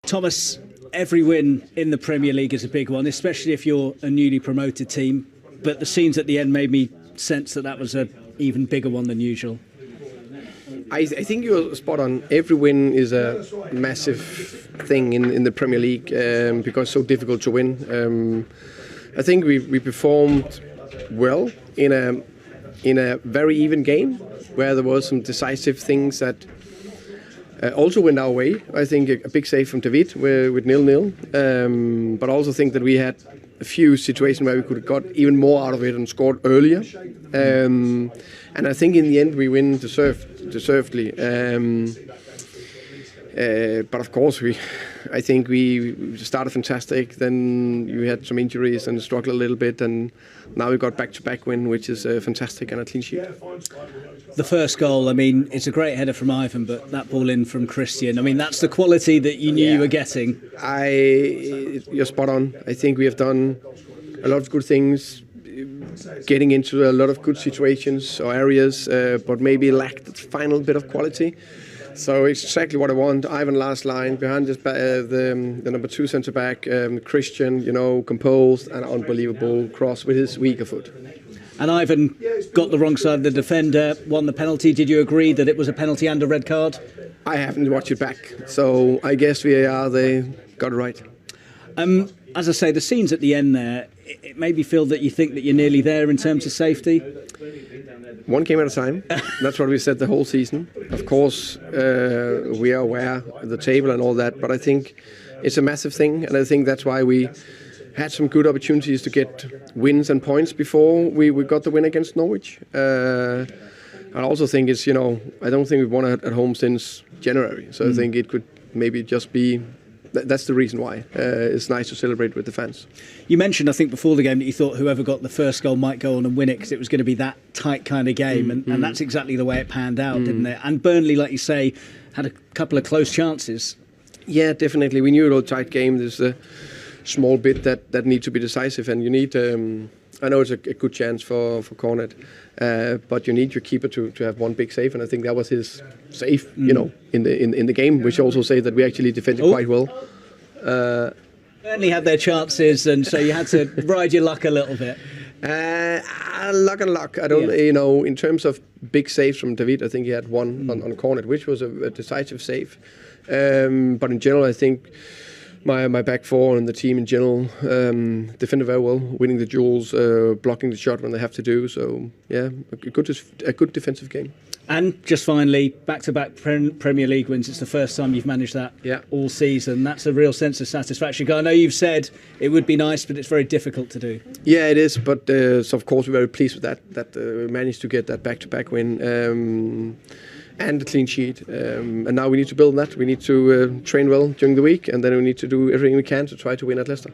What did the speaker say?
Thomas, every win in the Premier League is a big one, especially if you're a newly promoted team. But the scenes at the end made me sense that was an even bigger one than usual. I think you're spot on. Every win is a massive thing in the Premier League because it's so difficult to win. I think we performed well in a very even game where there was some decisive things that also went our way. I think a big save from David with 0-0, but I also think that we had a few situations where we could have got even more out of it and scored earlier. And I think in the end we win deservedly. But of course, I think we started fantastic. Then you had some injuries and struggled a little bit, and now we got back-to-back win, which is fantastic, and a clean sheet. The first goal, I mean, it's a great header from Ivan, but that ball in from Christian, I mean, that's the quality that you knew you were getting. You're spot on. I think we have done a lot of good things, getting into a lot of good situations or areas, but maybe lacked the final bit of quality. So it's exactly what I want. Ivan last line, behind the number 2 centre-back, Christian, composed and unbelievable cross with his weaker foot. And Ivan got the wrong side of the defender, won the penalty. Did you agree that it was a penalty and a red card? I haven't watched it back, so I guess VAR, they got it right. As I say, the scenes at the end there, it made me feel that you think that you're nearly there in terms of safety. One game at a time. That's what we said the whole season. Of course, we are aware of the table and all that, but I think it's a massive thing, and I think that's why we had some good opportunities to get wins and points before we got the win against Norwich. I also think it's, I don't think we've won at home since January, so I think it could maybe just be. That's the reason why. It's nice to celebrate with the fans. You mentioned, I think, before the game that you thought whoever got the first goal might go on and win it because it was going to be that tight kind of game, and that's exactly the way it panned out, didn't it? And Burnley, like you say, had a couple of close chances. Yeah, definitely. We knew it was a tight game. There's a small bit that need to be decisive, and you need. I know it's a good chance for Cornet, but you need your keeper to have one big save, and I think that was his save, in the game, which also say that we actually defended quite well. Burnley had their chances, and so you had to ride your luck a little bit. Luck and luck. I don't, in terms of big saves from David, I think he had one on Cornet, which was a decisive save. But in general, I think my back four and the team in general defended very well, winning the duels, blocking the shot when they have to do. So yeah, a good defensive game. And just finally, back-to-back Premier League wins. It's the first time you've managed that all season. That's a real sense of satisfaction. I know you've said it would be nice, but it's very difficult to do. Yeah, it is. But so of course we're very pleased with that we managed to get that back-to-back win. And a clean sheet. And now we need to build on that. We need to train well during the week, and then we need to do everything we can to try to win at Leicester.